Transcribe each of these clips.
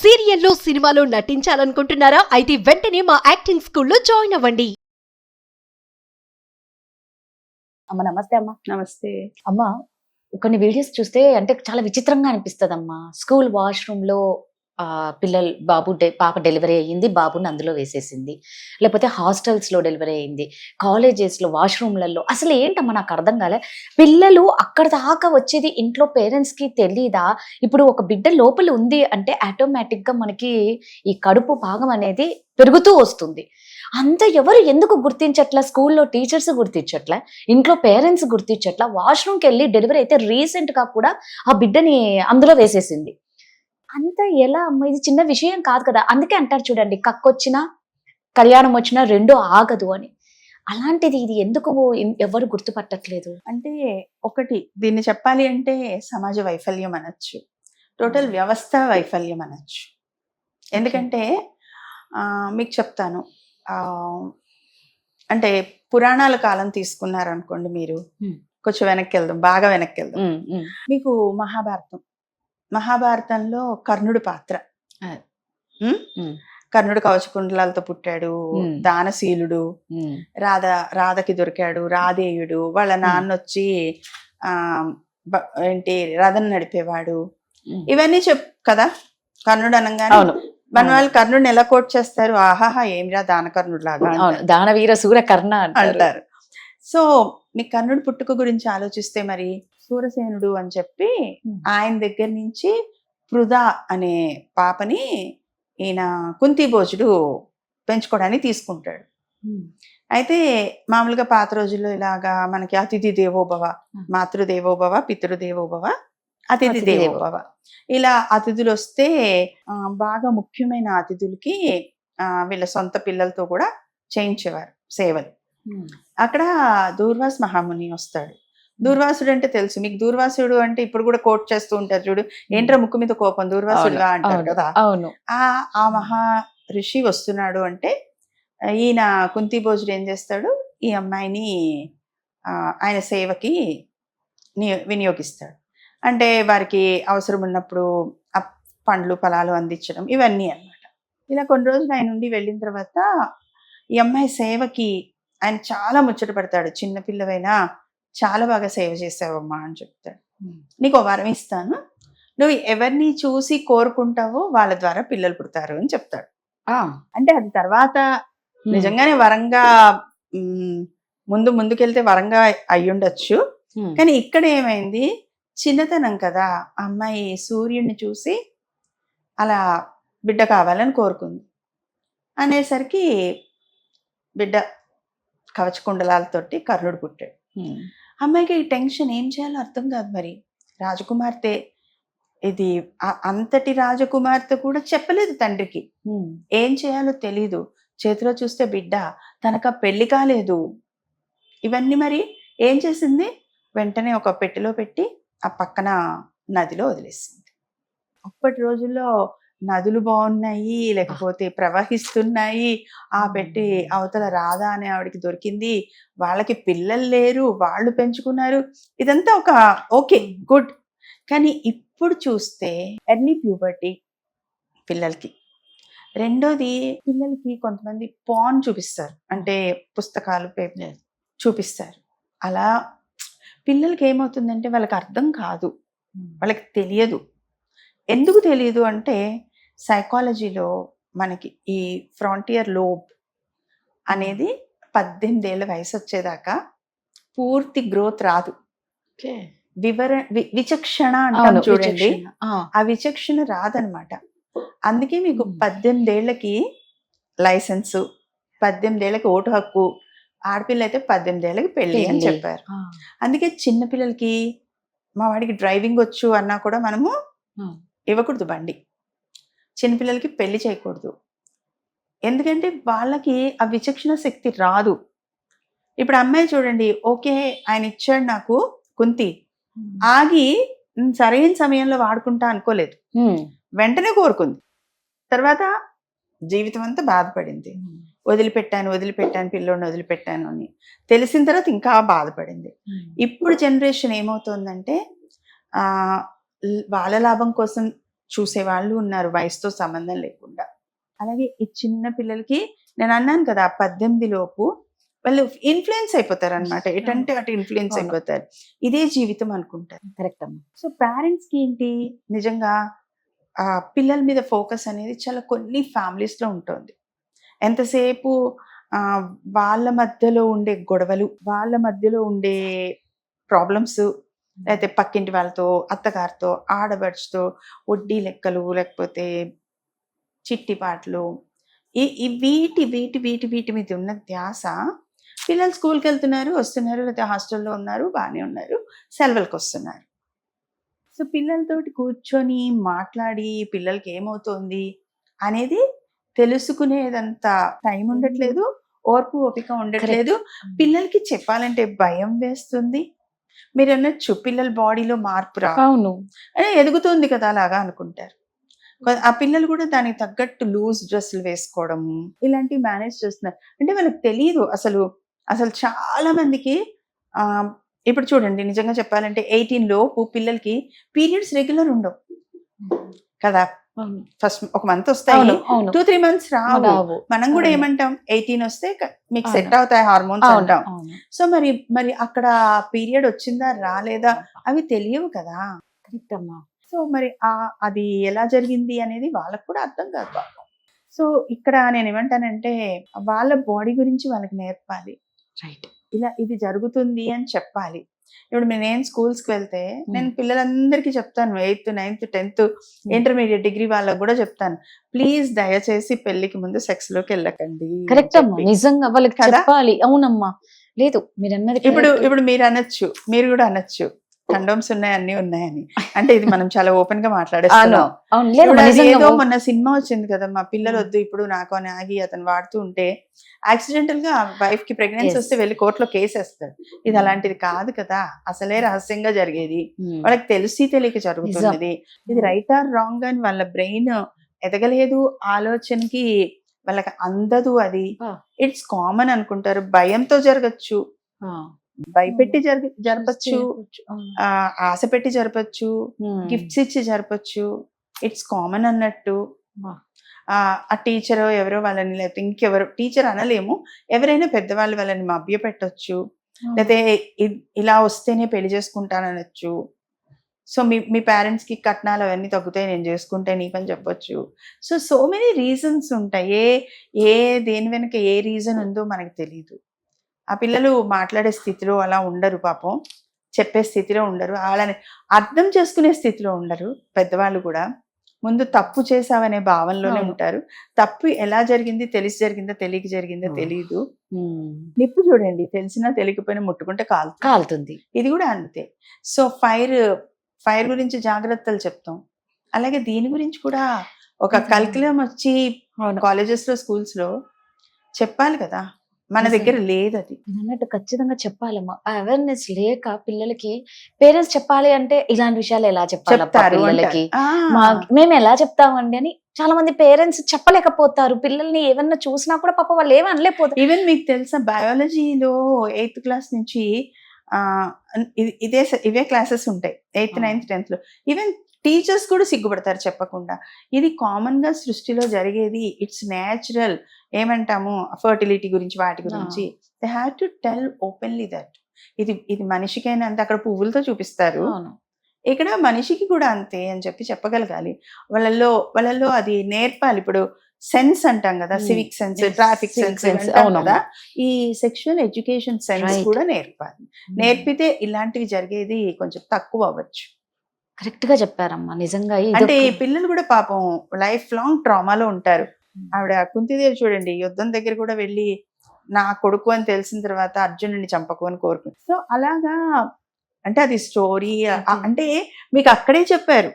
సీరియల్లో సినిమాలో నటించాలనుకుంటున్నారా? అయితే వెంటనే మా యాక్టింగ్ స్కూల్లో జాయిన్ అవ్వండి. అమ్మ నమస్తే అమ్మ. నమస్తే. అమ్మ కొన్ని వీడియోస్ చూస్తే అంటే చాలా విచిత్రంగా అనిపిస్తుంది అమ్మ. స్కూల్ వాష్రూమ్ లో పాప డెలివరీ అయ్యింది, బాబుని అందులో వేసేసింది. లేకపోతే హాస్టల్స్ లో డెలివరీ అయ్యింది, కాలేజెస్ లో వాష్రూమ్లలో. అసలు ఏంటమ్మా నాకు అర్థం కాలే. పిల్లలు అక్కడ దాకా వచ్చేది ఇంట్లో పేరెంట్స్ కి తెలీదా? ఇప్పుడు ఒక బిడ్డ లోపల ఉంది అంటే ఆటోమేటిక్ గా మనకి ఈ కడుపు భాగం అనేది పెరుగుతూ వస్తుంది. అంత ఎవరు ఎందుకు గుర్తించట్లా? స్కూల్లో టీచర్స్ గుర్తించట్లా, ఇంట్లో పేరెంట్స్ గుర్తించట్లా. వాష్రూమ్కి వెళ్ళి డెలివరీ అయితే రీసెంట్ గా కూడా ఆ బిడ్డని అందులో వేసేసింది. అంత ఎలా అమ్మ? ఇది చిన్న విషయం కాదు కదా. అందుకే అంటారు చూడండి, కక్కొచ్చినా కళ్యాణం వచ్చినా రెండో ఆగదు అని. అలాంటిది ఇది ఎందుకు ఎవరు గుర్తుపట్టట్లేదు? అంటే ఒకటి దీన్ని చెప్పాలి అంటే సమాజ వైఫల్యం అనొచ్చు, టోటల్ వ్యవస్థ వైఫల్యం అనొచ్చు. ఎందుకంటే మీకు చెప్తాను, అంటే పురాణాల కాలం తీసుకున్నారనుకోండి మీరు, కొంచెం వెనక్కి వెళ్దాం, బాగా వెనక్కి వెళ్దాం. మీకు మహాభారతంలో కర్ణుడు పాత్ర. కర్ణుడు కవచకుండలాలతో పుట్టాడు, దానశీలుడు, రాధకి దొరికాడు, రాధేయుడు. వాళ్ళ నాన్న వచ్చి ఏంటి రథం నడిపేవాడు. ఇవన్నీ కదా. కర్ణుడు అనగానే మన వాళ్ళు కర్ణుడిని ఎలా కోట్ చేస్తారు? ఆహాహా ఏమిరా దానకర్ణుడు లాగా, దానవీర సూర కర్ణ అంటారు. సో మీ కర్ణుడు పుట్టుక గురించి ఆలోచిస్తే మరి సూరసేనుడు అని చెప్పి ఆయన దగ్గర నుంచి పృథా అనే పాపని ఈయన కుంతిభోజుడు పెంచుకోవడానికి తీసుకుంటాడు. అయితే మామూలుగా పాత రోజుల్లో ఇలాగా మనకి అతిథి దేవోభవ, మాతృదేవోభవ, పితృదేవోభవ, అతిథి దేవోభవ, ఇలా అతిథులు వస్తే బాగా ముఖ్యమైన అతిథులకి వీళ్ళ సొంత పిల్లలతో కూడా చేయించేవారు సేవలు. అక్కడ దూర్వాస మహాముని వస్తాడు. దూర్వాసుడు అంటే తెలుసు మీకు. దూర్వాసుడు అంటే ఇప్పుడు కూడా కోట్ చేస్తూ ఉంటారు చూడు, ఏంట్రా ముక్కు మీద కోపం దూర్వాసుడుగా అంటారు కదా. ఆ మహా ఋషి వస్తున్నాడు అంటే ఈయన కుంతిభోజుడు ఏం చేస్తాడు, ఈ అమ్మాయిని ఆయన సేవకి వినియోగిస్తాడు. అంటే వారికి అవసరం ఉన్నప్పుడు పండ్లు ఫలాలు అందించడం, ఇవన్నీ అన్నమాట. ఇలా కొన్ని రోజులు ఆయన నుండి వెళ్ళిన తర్వాత ఈ అమ్మాయి సేవకి ఆయన చాలా ముచ్చట పడతాడు. చిన్నపిల్లవైనా చాలా బాగా సేవ చేసావమ్మా అని చెప్తాడు. నీకు ఓ వరం ఇస్తాను, నువ్వు ఎవరిని చూసి కోరుకుంటావో వాళ్ళ ద్వారా పిల్లలు పుడతారు అని చెప్తాడు. అంటే అది తర్వాత నిజంగానే వరంగా ముందుకెళ్తే వరంగా అయ్యుండొచ్చు. కానీ ఇక్కడ ఏమైంది, చిన్నతనం కదా, అమ్మాయి సూర్యుడిని చూసి అలా బిడ్డ కావాలని కోరుకుంది. అనేసరికి బిడ్డ కవచకుండలాలతోటి కర్ణుడు పుట్టాడు. అమ్మాయికి ఈ టెన్షన్ ఏం చేయాలో అర్థం కాదు. మరి రాజకుమార్తె, ఇది అంతటి రాజకుమార్తె కూడా చెప్పలేదు తండ్రికి, ఏం చేయాలో తెలీదు. చేతిలో చూస్తే బిడ్డ, తనకు పెళ్లి కాలేదు. ఇవన్నీ మరి ఏం చేసింది, వెంటనే ఒక పెట్టెలో పెట్టి ఆ పక్కన నదిలో వదిలేసింది. అప్పటి రోజుల్లో నదులు బాగున్నాయి, లేకపోతే ప్రవహిస్తున్నాయి. ఆ పెట్టి అవతల రాధ అనే ఆవిడకి దొరికింది, వాళ్ళకి పిల్లలు లేరు, వాళ్ళు పెంచుకున్నారు. ఇదంతా ఓకే గుడ్. కానీ ఇప్పుడు చూస్తే ఎర్లీ ప్యూబర్టీ పిల్లలకి. రెండోది, పిల్లలకి కొంతమంది పాన్ చూపిస్తారు, అంటే పుస్తకాలు పేపర్ చూపిస్తారు. అలా పిల్లలకి ఏమవుతుందంటే వాళ్ళకి అర్థం కాదు, వాళ్ళకి తెలియదు. ఎందుకు తెలియదు అంటే సైకాలజీలో మనకి ఈ ఫ్రాంటియర్ లోబ్ అనేది 18 ఏళ్ళ వయసు వచ్చేదాకా పూర్తి గ్రోత్ రాదు. విచక్షణ అంటాం చూడండి, ఆ విచక్షణ రాదనమాట. అందుకే మీకు 18 ఏళ్ళకి లైసెన్సు, 18 ఏళ్ళకి ఓటు హక్కు, ఆడపిల్ల అయితే 18 ఏళ్ళకి పెళ్లి అని చెప్పారు. అందుకే చిన్నపిల్లలకి మా వాడికి డ్రైవింగ్ వచ్చు అన్నా కూడా మనము ఇవ్వకూడదు బండి. చిన్నపిల్లలకి పెళ్లి చేయకూడదు. ఎందుకంటే వాళ్ళకి ఆ విచక్షణ శక్తి రాదు. ఇప్పుడు అమ్మాయి చూడండి, ఓకే ఆయన ఇచ్చాడు నాకు కుంతి, ఆగి సరైన సమయంలో వాడుకుంటా అనుకోలేదు, వెంటనే కోరుకుంది. తర్వాత జీవితం అంతా బాధపడింది. వదిలిపెట్టాను పిల్లోడిని వదిలిపెట్టాను అని తెలిసిన తర్వాత ఇంకా బాధపడింది. ఇప్పుడు జనరేషన్ ఏమవుతుందంటే వాళ్ళ లాభం కోసం చూసే వాళ్ళు ఉన్నారు వయసుతో సంబంధం లేకుండా. అలాగే ఈ చిన్న పిల్లలకి నేను అన్నాను కదా 18 లోపు వాళ్ళు ఇన్ఫ్లుయెన్స్ అయిపోతారు అనమాట. ఎటంటే అటు ఇన్ఫ్లుయెన్స్ అవును. అయిపోతారు. ఇదే జీవితం అనుకుంటారు. కరెక్ట్ అమ్మా. సో పేరెంట్స్ కి ఏంటి నిజంగా పిల్లల మీద ఫోకస్ అనేది చాలా కొన్ని ఫ్యామిలీస్ లో ఉంటుంది. ఎంతసేపు వాళ్ళ మధ్యలో ఉండే గొడవలు, వాళ్ళ మధ్యలో ఉండే ప్రాబ్లమ్స్, లేకపోతే పక్కింటి వాళ్ళతో, అత్తగారితో, ఆడబడుచుతో వడ్డీ లెక్కలు, లేకపోతే చిట్టి పాటలు, వీటి వీటి వీటి వీటి మీద ఉన్న ధ్యాస. పిల్లలు స్కూల్కి వెళ్తున్నారు, వస్తున్నారు, లేకపోతే హాస్టల్లో ఉన్నారు, బాగానే ఉన్నారు, సెలవులకు వస్తున్నారు. సో పిల్లలతోటి కూర్చొని మాట్లాడి పిల్లలకి ఏమవుతోంది అనేది తెలుసుకునేదంత టైం ఉండట్లేదు, ఓర్పు ఓపిక ఉండట్లేదు. పిల్లలకి చెప్పాలంటే భయం వేస్తుంది. మీరు అనొచ్చు పిల్లల బాడీలో మార్పు రా, అవును, ఎదుగుతుంది కదా అలాగా అనుకుంటారు. ఆ పిల్లలు కూడా దానికి తగ్గట్టు లూజ్ డ్రెస్సులు వేసుకోవడము ఇలాంటివి మేనేజ్ చేస్తున్నారు. అంటే వాళ్ళకి తెలియదు అసలు. అసలు చాలా మందికి ఇప్పుడు చూడండి నిజంగా చెప్పాలంటే 18 లోపు పిల్లలకి పీరియడ్స్ రెగ్యులర్ ఉండవు కదా. ఫస్ట్ ఒక మంత్ వస్తాయి, 2-3 months రావు. మనం కూడా ఏమంటాం 18 వస్తే మీకు సెట్ అవుతాయి హార్మోన్స్ అంటాం. సో మరి అక్కడ పీరియడ్ వచ్చిందా రాలేదా అవి తెలియవు కదా. కరెక్ట్ అమ్మా. సో మరి అది ఎలా జరిగింది అనేది వాళ్ళకు కూడా అర్థం కాదు పాపం. సో ఇక్కడ నేను ఏమంటానంటే వాళ్ళ బాడీ గురించి వాళ్ళకి నేర్పాలి. రైట్. ఇలా ఇది జరుగుతుంది అని చెప్పాలి. ఇప్పుడు నేను స్కూల్స్కి వెళ్తే నేను పిల్లలందరికీ చెప్తాను, 8th, 9th, 10th, intermediate, degree వాళ్ళకు కూడా చెప్తాను, ప్లీజ్ దయచేసి పెళ్లికి ముందు సెక్స్ లోకి వెళ్ళకండి. కరెక్ట్ అమ్మా, నిజంగా వాళ్ళకి చెప్పాలి. అవునమ్మా. లేదు మీరు అన్నది ఇప్పుడు మీరు అనొచ్చు, మీరు కూడా అనొచ్చు కండోమ్స్ ఉన్నాయి అన్ని ఉన్నాయని. అంటే ఇది మనం చాలా ఓపెన్ గా మాట్లాడేస్తున్నాం. ఏదో మొన్న సినిమా వచ్చింది కదా, మా పిల్లలు వద్దు ఇప్పుడు నాకు అని ఆగి అతను వాడుతూ ఉంటే యాక్సిడెంటల్ గా వైఫ్ కి ప్రెగ్నెన్సీ వస్తే వెళ్ళి కోర్టులో కేసు వేస్తాడు. ఇది అలాంటిది కాదు కదా, అసలే రహస్యంగా జరిగేది, వాళ్ళకి తెలిసి తెలియక జరుగుతున్నది. ఇది రైట్ ఆర్ రాంగ్ అని వాళ్ళ బ్రెయిన్ ఎదగలేదు, ఆలోచనకి వాళ్ళకి అందదు. అది ఇట్స్ కామన్ అనుకుంటారు. భయంతో జరగచ్చు, భయపెట్టి జరపచ్చు, ఆశ పెట్టి జరపచ్చు, గిఫ్ట్స్ ఇచ్చి జరపచ్చు. ఇట్స్ కామన్ అన్నట్టు. ఆ టీచర్ ఎవరో వాళ్ళని, లేకపోతే ఇంకెవరో, టీచర్ అనలేము, ఎవరైనా పెద్దవాళ్ళు వాళ్ళని మభ్య పెట్టచ్చు, లేకపోతే ఇలా వస్తేనే పెళ్లి చేసుకుంటాననొచ్చు. సో మీ పేరెంట్స్ కి కట్నాలు అవన్నీ తగ్గుతాయి, నేను చేసుకుంటే నీకని చెప్పొచ్చు. సో మెనీ రీజన్స్ ఉంటాయి. దేని వెనక ఏ రీజన్ ఉందో మనకు తెలియదు. ఆ పిల్లలు మాట్లాడే స్థితిలో అలా ఉండరు పాపం, చెప్పే స్థితిలో ఉండరు, వాళ్ళని అర్థం చేసుకునే స్థితిలో ఉండరు. పెద్దవాళ్ళు కూడా ముందు తప్పు చేసావనే భావనలోనే ఉంటారు. తప్పు ఎలా జరిగింది, తెలిసి జరిగిందా తెలియక జరిగిందా తెలియదు. నిప్పు చూడండి, తెలిసినా తెలియకపోయినా ముట్టుకుంటే కాలుతుంది. ఇది కూడా అంతే. సో ఫైర్ గురించి జాగ్రత్తలు చెప్తాం. అలాగే దీని గురించి కూడా ఒక కరికులం వచ్చి కాలేజెస్ లో, స్కూల్స్ లో చెప్పాలి కదా, మన దగ్గర లేదు. అది అన్నట్టు ఖచ్చితంగా చెప్పాలమ్మా. అవేర్నెస్ లేక పిల్లలకి పేరెంట్స్ చెప్పాలి అంటే ఇలాంటి విషయాలు ఎలా చెప్పాలి పిల్లలకి, మేము ఎలా చెప్తామండి అని చాలా మంది పేరెంట్స్ చెప్పలేకపోతారు. పిల్లల్ని ఏమన్నా చూసినా కూడా పాప వాళ్ళు ఏమీ అనలేకపోతారు. ఈవెన్ మీకు తెలుసా బయాలజీలో 8th క్లాస్ నుంచి ఇవే క్లాసెస్ ఉంటాయి, 8th, 9th, 10th లో. ఈవెన్ టీచర్స్ కూడా సిగ్గుపడతారు చెప్పకుండా. ఇది కామన్ గా సృష్టిలో జరిగేది, ఇట్స్ న్యాచురల్. ఏమంటాము ఫర్టిలిటీ గురించి, వాటి గురించి they have to tell openly that ఇది మనిషికైనా అంతే. అక్కడ పువ్వులతో చూపిస్తారు, ఇక్కడ మనిషికి కూడా అంతే అని చెప్పగలగాలి. వాళ్ళల్లో అది నేర్పాలి. ఇప్పుడు సెన్స్ అంటాం కదా, సివిక్ సెన్స్, ట్రాఫిక్ సెన్స్ అంటాం కదా, ఈ సెక్షువల్ ఎడ్యుకేషన్ సెన్స్ కూడా నేర్పాలి. నేర్పితే ఇలాంటివి జరిగేది కొంచెం తక్కువ అవ్వచ్చు. కరెక్ట్ గా చెప్పారమ్మా. నిజంగా అంటే ఈ పిల్లలు కూడా పాపం లైఫ్ లాంగ్ ట్రామాలో ఉంటారు. ఆవిడ కుంతిదేవి చూడండి, యుద్ధం దగ్గర కూడా వెళ్ళి నా కొడుకు అని తెలిసిన తర్వాత అర్జునుడిని చంపకు అని కోరుకుంది. సో అలాగా అంటే అది స్టోరీ. అంటే మీకు అక్కడే చెప్పారు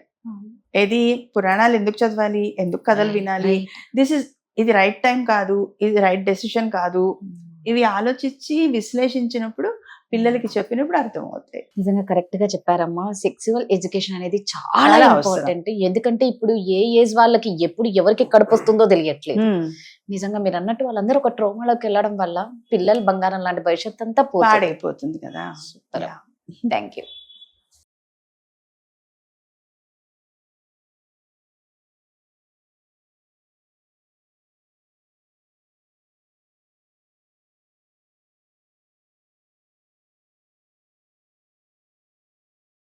ఏది పురాణాలు ఎందుకు చదవాలి, ఎందుకు కథలు వినాలి, ఇది రైట్ టైం కాదు, ఇది రైట్ డెసిషన్ కాదు. ఇవి ఆలోచించి విశ్లేషించినప్పుడు పిల్లలకి చెప్పినప్పుడు అర్థమవుతాయి. నిజంగా కరెక్ట్ గా చెప్పారమ్మా. సెక్సువల్ ఎడ్యుకేషన్ అనేది చాలా ఇంపార్టెంట్. ఎందుకంటే ఇప్పుడు ఏ ఏజ్ వాళ్ళకి ఎప్పుడు ఎవరికి కడుపు వస్తుందో తెలియట్లేదు. నిజంగా మీరు అన్నట్టు వాళ్ళందరూ ఒక ట్రోమాలోకి వెళ్ళడం వల్ల పిల్లలు బంగారం లాంటి భవిష్యత్తు అంతా పాడైపోతుంది కదా. Thank you.